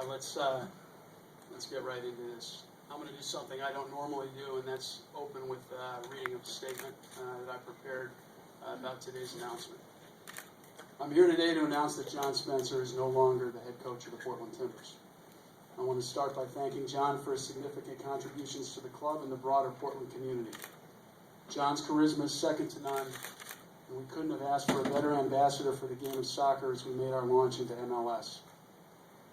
Let's get right into this. I'm going to do something I don't normally do, and that's open with reading of a statement that I prepared about today's announcement. I'm here today to announce that John Spencer is no longer the head coach of the Portland Timbers. I want to start by thanking John for his significant contributions to the club and the broader Portland community. John's charisma is second to none, and we couldn't have asked for a better ambassador for the game of soccer as we made our launch into MLS.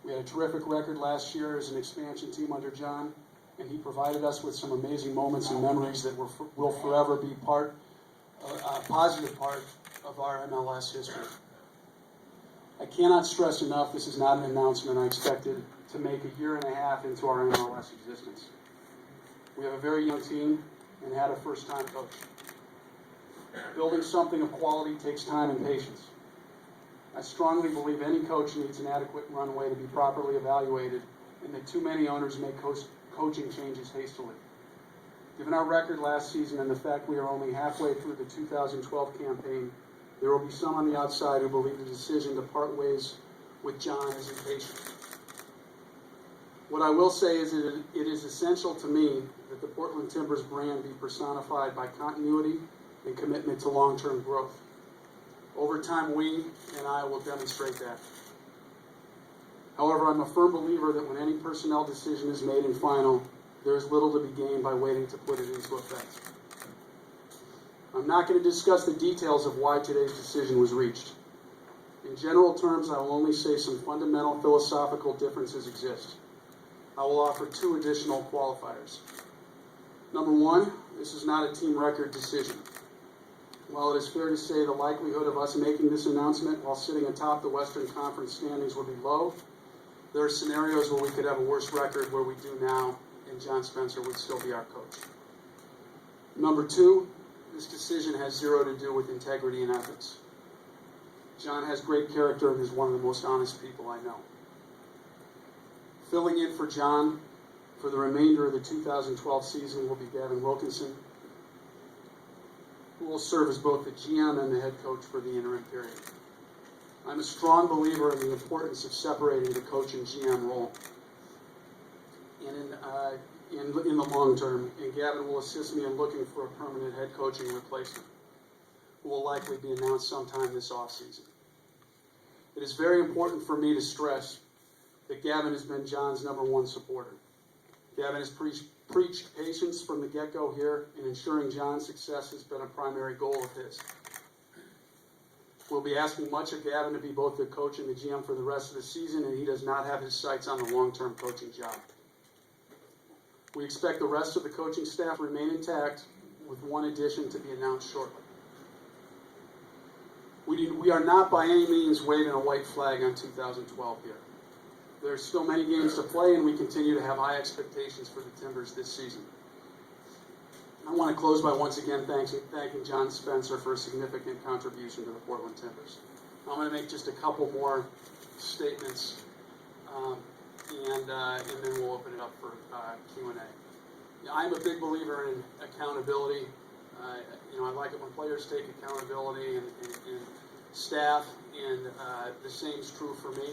We had a terrific record last year as an expansion team under John, and he provided us with some amazing moments and memories that will forever be a positive part of our MLS history. I cannot stress enough, this is not an announcement I expected to make a year and a half into our MLS existence. We have a very young team and had a first-time coach. Building something of quality takes time and patience. I strongly believe any coach needs an adequate runway to be properly evaluated, and that too many owners make coaching changes hastily. Given our record last season and the fact we are only halfway through the 2012 campaign, there will be some on the outside who believe the decision to part ways with John is impatient. What I will say is that it is essential to me that the Portland Timbers brand be personified by continuity and commitment to long-term growth. Over time, we and I will demonstrate that. However, I'm a firm believer that when any personnel decision is made and final, there is little to be gained by waiting to put it into effect. I'm not going to discuss the details of why today's decision was reached. In general terms, I will only say some fundamental philosophical differences exist. I will offer two additional qualifiers. Number one, this is not a team record decision. While it is fair to say the likelihood of us making this announcement while sitting atop the Western Conference standings will be low, there are scenarios where we could have a worse record where we do now, and John Spencer would still be our coach. Number two, this decision has zero to do with integrity and ethics. John has great character and is one of the most honest people I know. Filling in for John for the remainder of the 2012 season will be Gavin Wilkinson, who will serve as both the GM and the head coach for the interim period. I'm a strong believer in the importance of separating the coach and GM role and in the long term, and Gavin will assist me in looking for a permanent head coaching replacement, who will likely be announced sometime this offseason. It is very important for me to stress that Gavin has been John's number one supporter. Gavin has preached patience from the get-go here, and ensuring John's success has been a primary goal of his. We'll be asking much of Gavin to be both the coach and the GM for the rest of the season, and he does not have his sights on the long-term coaching job. We expect the rest of the coaching staff to remain intact, with one addition to be announced shortly. We are not by any means waving a white flag on 2012 here. There are still many games to play, and we continue to have high expectations for the Timbers this season. I want to close by once again thanking John Spencer for a significant contribution to the Portland Timbers. I'm going to make just a couple more statements, and then we'll open it up for Q&A. I'm a big believer in accountability. I like it when players take accountability and staff, and the same is true for me.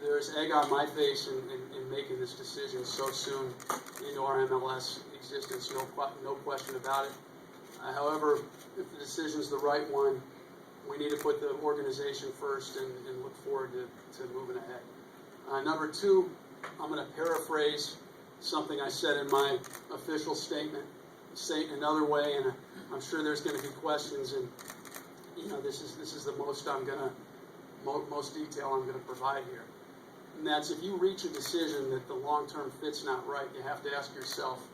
There's egg on my face in making this decision so soon into our MLS existence, no question about it. However, if the decision's the right one, we need to put the organization first and look forward to moving ahead. Number two, I'm going to paraphrase something I said in my official statement, say it another way, and I'm sure there's going to be questions, and this is the most most detail I'm going to provide here. And that's, if you reach a decision that the long-term fit's not right, you have to ask yourself,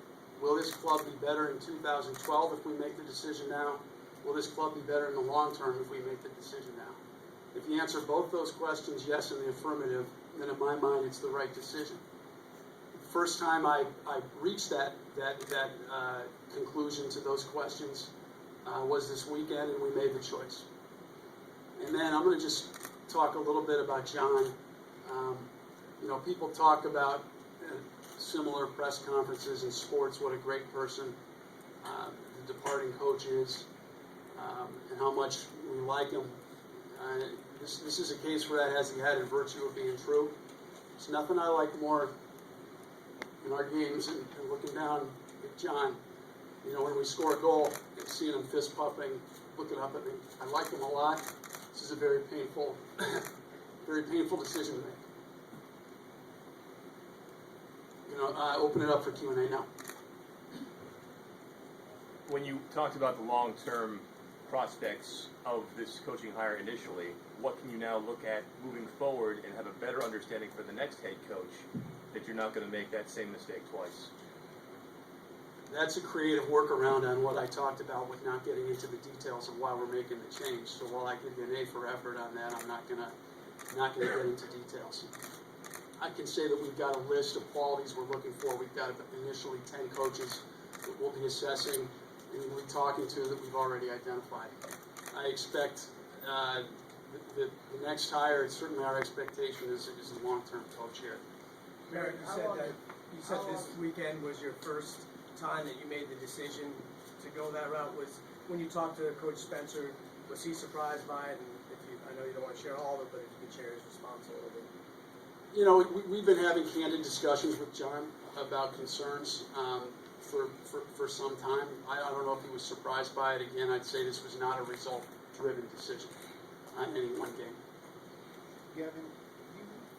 will this club be better in 2012 if we make the decision now? Will this club be better in the long term if we make the decision now? If you answer both those questions yes in the affirmative, then in my mind it's the right decision. The first time I reached that conclusion to those questions was this weekend, and we made the choice. And then I'm going to just talk a little bit about John. People talk about similar press conferences in sports, what a great person the departing coach is, and how much we like him. This is a case where that has the added virtue of being true. There's nothing I like more in our games and looking down at John, you know, when we score a goal and seeing him fist pumping, looking up at me. I like him a lot. This is a very painful, very painful decision to make. You know, open it up for Q&A now. When you talked about the long-term prospects of this coaching hire initially, what can you now look at moving forward and have a better understanding for the next head coach that you're not going to make that same mistake twice? That's a creative workaround on what I talked about with not getting into the details of why we're making the change. So while I give you an A for effort on that, I'm not gonna get into details. I can say that we've got a list of qualities we're looking for. We've got initially 10 coaches that we'll be assessing and we'll be talking to that we've already identified. I expect the next hire, it's certainly our expectation is the long-term coach here. Merritt, you said this weekend was your first time that you made the decision to go that route. Was when you talked to Coach Spencer, was he surprised by it? And I know you don't want to share all of it, but if you could share his response a little bit. You know, we've been having candid discussions with John about concerns for some time. I don't know if he was surprised by it. Again, I'd say this was not a result-driven decision on any one game. Gavin,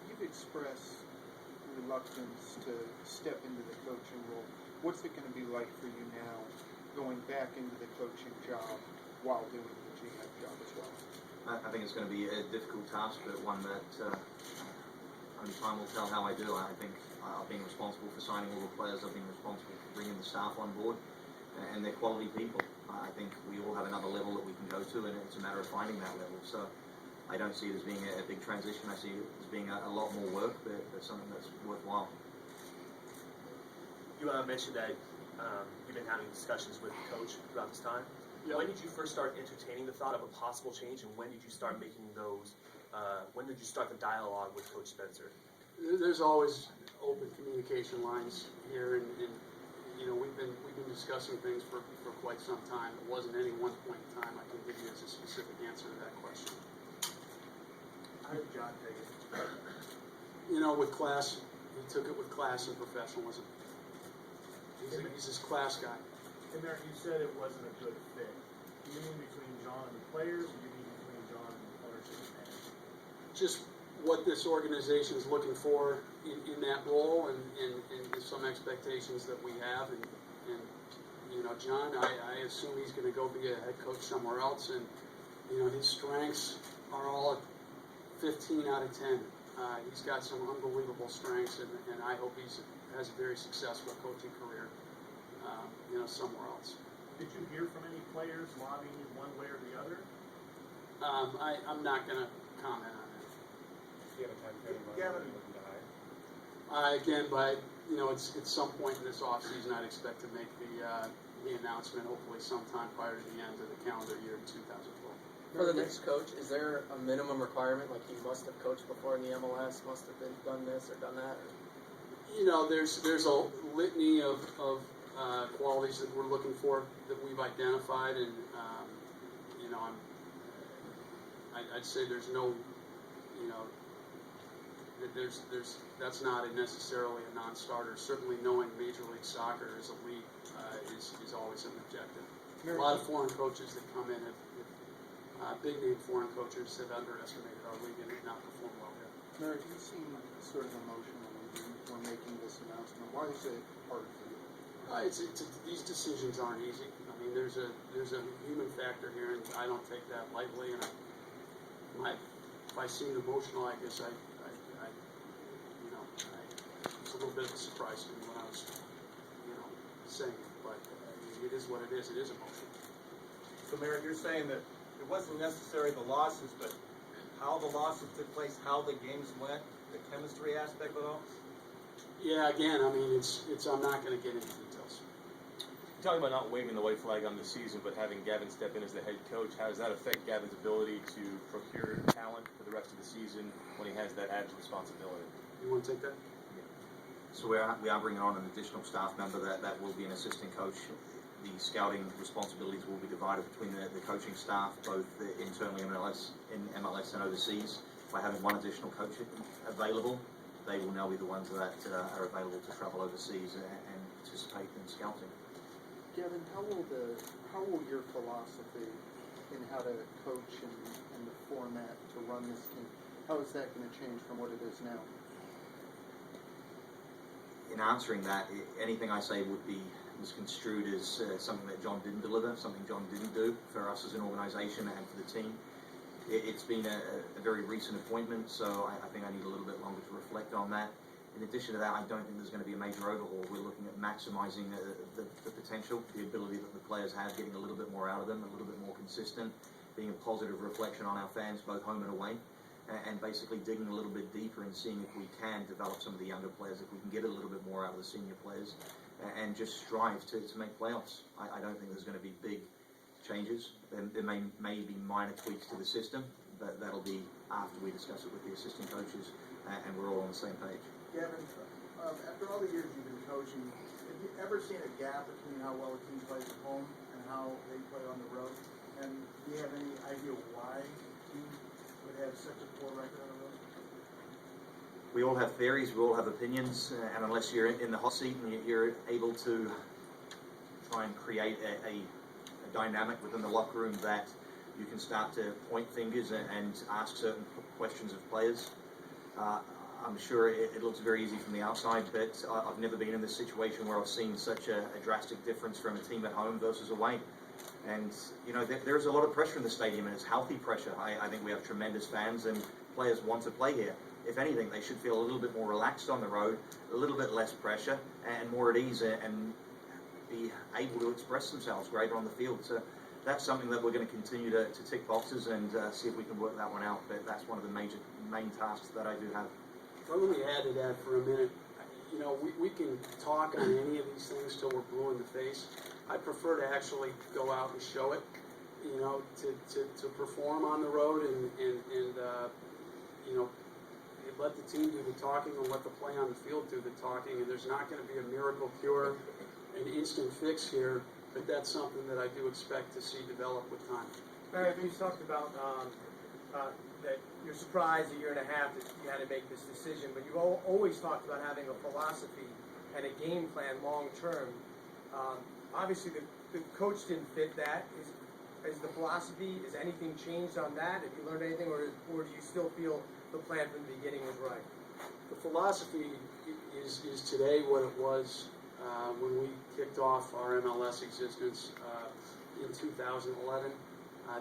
you've expressed reluctance to step into the coaching role. What's it going to be like for you now, going back into the coaching job while doing the GM job as well? I think it's going to be a difficult task, but one that only time will tell how I do. I think I've been responsible for signing all the players. I've been responsible for bringing the staff on board, and they're quality people. I think we all have another level that we can go to, and it's a matter of finding that level. So I don't see it as being a big transition. I see it as being a lot more work, but something that's worthwhile. You mentioned that you've been having discussions with the coach throughout this time. Yep. When did you first start entertaining the thought of a possible change, and when did you start making those? When did you start the dialogue with Coach Spencer? There's always open communication lines here, and you know we've been discussing things for quite some time. It wasn't any one point in time I can give you as a specific answer to that question. How did John take it? You know, with class, he took it with class and professionalism. He's his class guy. And Merritt, you said it wasn't a good fit. Do you mean between John and the players, or do you mean between John and the ownership and management? Just what this organization is looking for in that role, and some expectations that we have. And you know, John, I assume he's going to go be a head coach somewhere else, and you know, his strengths are all at 15 out of 10. He's got some unbelievable strengths, and I hope he has a very successful coaching career, you know, somewhere else. Did you hear from any players lobbying you one way or the other? I'm not going to comment on that. Do you have a time frame on Gavin. when you're looking to hire? Again, by you know, it's at some point in this off season, I'd expect to make the announcement. Hopefully, sometime prior to the end of the calendar year 2012. For the next coach, is there a minimum requirement, like he must have coached before in the MLS, must have done this or done that? Or? You know, there's a litany of qualities that we're looking for that we've identified, and you know, I'd say there's no, you know, that's not necessarily a non-starter. Certainly, knowing Major League Soccer is elite is always an objective. A lot of foreign coaches that come in big name foreign coaches have underestimated our league and have not performed well here. Merritt, you seem sort of emotional when making this announcement. Why is it hard for you? These decisions aren't easy. I mean, there's a human factor here, and I don't take that lightly. And if I seemed emotional, I guess it's a little bit of a surprise to me when I was, you know, saying it. But it is what it is. It is emotional. So, Merritt, you're saying that it wasn't necessarily the losses, but how the losses took place, how the games went, the chemistry aspect of it all? Yeah, again, I mean, I'm not going to get into details. You're talking about not waving the white flag on the season, but having Gavin step in as the head coach. How does that affect Gavin's ability to procure talent for the rest of the season when he has that added responsibility? You want to take that? So we are bringing on an additional staff member that will be an assistant coach. The scouting responsibilities will be divided between the coaching staff, both internally in MLS and overseas. By having one additional coach available, they will now be the ones that are available to travel overseas and participate in scouting. Gavin, how will your philosophy in how to coach and the format to run this team, how is that going to change from what it is now? In answering that, anything I say would be misconstrued as something that John didn't deliver, something John didn't do for us as an organisation and for the team. It's been a very recent appointment, so I think I need a little bit longer to reflect on that. In addition to that, I don't think there's going to be a major overhaul. We're looking at maximising the potential, the ability that the players have, getting a little bit more out of them, a little bit more consistent, being a positive reflection on our fans, both home and away, and basically digging a little bit deeper and seeing if we can develop some of the younger players, if we can get a little bit more out of the senior players, and just strive to make playoffs. I don't think there's going to be big changes. There may be minor tweaks to the system, but that'll be after we discuss it with the assistant coaches, and we're all on the same page. Gavin, after all the years you've been coaching, have you ever seen a gap between how well a team plays at home and how they play on the road? And do you have any idea why you would have such a poor record on the road? We all have theories, we all have opinions, and unless you're in the hot seat and you're able to try and create a dynamic within the locker room that you can start to point fingers and ask certain questions of players. I'm sure it looks very easy from the outside, but I've never been in this situation where I've seen such a drastic difference from a team at home versus away. And, you know, there's a lot of pressure in the stadium, and it's healthy pressure. I think we have tremendous fans, and players want to play here. If anything, they should feel a little bit more relaxed on the road, a little bit less pressure, and more at ease, and be able to express themselves greater on the field. So that's something that we're going to continue to tick boxes and see if we can work that one out. But that's one of the main tasks that I do have. Well, let me add to that for a minute. You know, we can talk on any of these things till we're blue in the face. I prefer to actually go out and show it, you know, to perform on the road and you know, let the team do the talking and let the play on the field do the talking. And there's not going to be a miracle cure, an instant fix here, but that's something that I do expect to see develop with time. Barry, you talked about that you're surprised a year and a half that you had to make this decision, but you've always talked about having a philosophy and a game plan long term. Obviously, the coach didn't fit that. Is the philosophy, is anything changed on that? Have you learned anything, or do you still feel the plan from the beginning was right? The philosophy is today what it was when we kicked off our MLS existence in 2011.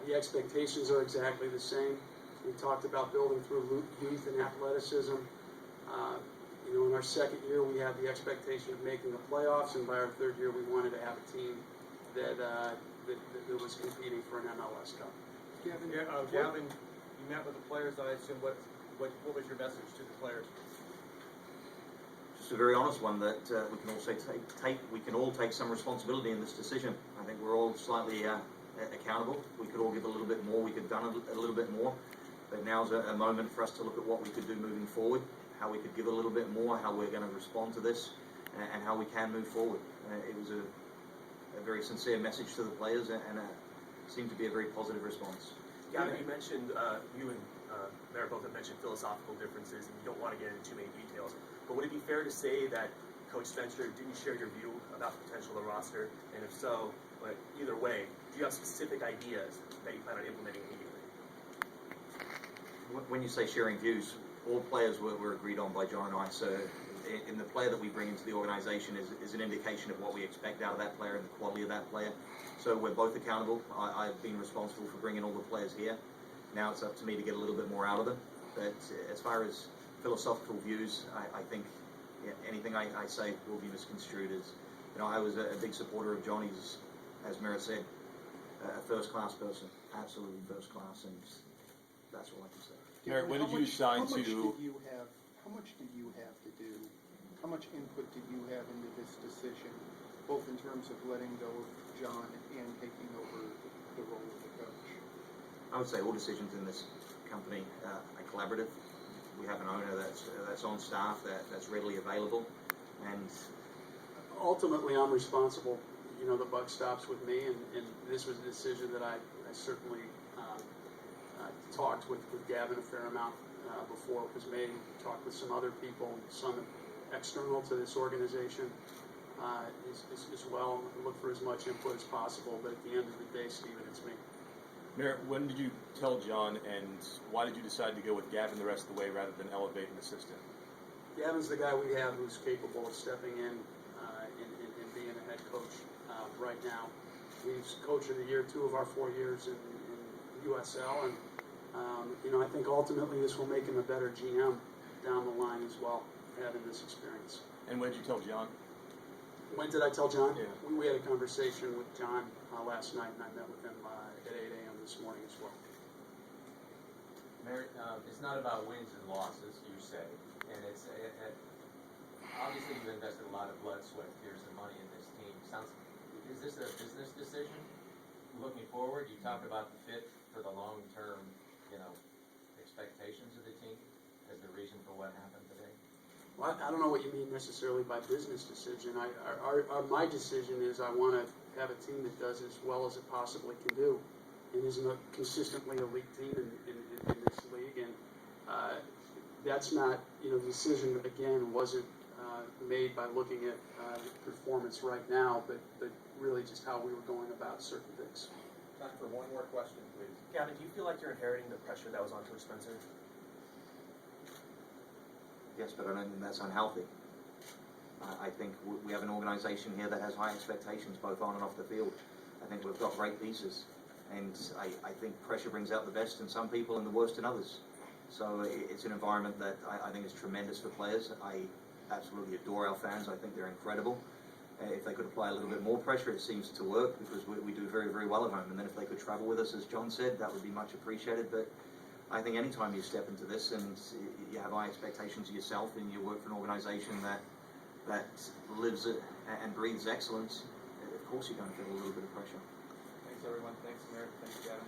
The expectations are exactly the same. We talked about building through youth and athleticism. You know, in our second year, we had the expectation of making the playoffs, and by our third year, we wanted to have a team that was competing for an MLS Cup. Gavin, you met with the players, I assume. What was your message to the players? Just a very honest one that we can all take some responsibility in this decision. I think we're all slightly accountable. We could all give a little bit more. We could have done a little bit more. But now's a moment for us to look at what we could do moving forward, how we could give a little bit more, how we're going to respond to this, and how we can move forward. It was a very sincere message to the players, and seemed to be a very positive response. Gavin, you mentioned, you and Mayor both have mentioned philosophical differences, and you don't want to get into too many details. But would it be fair to say that Coach Spencer didn't share your view about the potential of the roster? And if so, but either way, do you have specific ideas that you plan on implementing immediately? When you say sharing views, all players were agreed on by John and I. So, in the player that we bring into the organisation is an indication of what we expect out of that player and the quality of that player. So we're both accountable. I've been responsible for bringing all the players here. Now it's up to me to get a little bit more out of them. But as far as philosophical views, I think anything I say will be misconstrued as, you know, I was a big supporter of Johnny's, as Merritt said, a first-class person, absolutely first-class, and that's all I can say. Merritt, when did you sign to? How much did you have to do? How much input did you have into this decision, both in terms of letting go of John and taking over the role of the coach? I would say all decisions in this company are collaborative. We have an owner that's on staff, that's readily available, and Ultimately, I'm responsible. You know, the buck stops with me, and this was a decision that I certainly talked with Gavin a fair amount before it was made, talked with some other people, some external to this organization as well. Look for as much input as possible, but at the end of the day, Stephen, it's me. Mayor, when did you tell John, and why did you decide to go with Gavin the rest of the way rather than elevate an assistant? Gavin's the guy we have who's capable of stepping in and being a head coach right now. He's coach of the year 2 of our 4 years in USL, and I think ultimately this will make him a better GM down the line as well, having this experience. And when did you tell John? When did I tell John? Yeah. We had a conversation with John last night, and I met with him at 8 a.m. this morning as well. Mayor, it's not about wins and losses, you say, and it's obviously you've invested a lot of blood, sweat, tears, and money in this team. Is this a business decision? Looking forward, you talk about the fit for the long-term, expectations of the team as the reason for what happened today. Well, I don't know what you mean necessarily by business decision. My decision is I want to have a team that does as well as it possibly can do, and is a consistently elite team in this league. And that's not, the decision again wasn't made by looking at the performance right now, but really just how we were going about certain things. Time for one more question, please. Gavin, do you feel like you're inheriting the pressure that was on Coach Spencer? Yes, but I don't think that's unhealthy. I think we have an organisation here that has high expectations, both on and off the field. I think we've got great pieces, and I think pressure brings out the best in some people and the worst in others. So it's an environment that I think is tremendous for players. I absolutely adore our fans. I think they're incredible. If they could apply a little bit more pressure, it seems to work, because we do very, very well at home. And then if they could travel with us, as John said, that would be much appreciated. But I think anytime you step into this and you have high expectations of yourself and you work for an organisation that lives it and breathes excellence, of course you're going to feel a little bit of pressure. Thanks, everyone. Thanks, Mayor. Thanks, Gavin.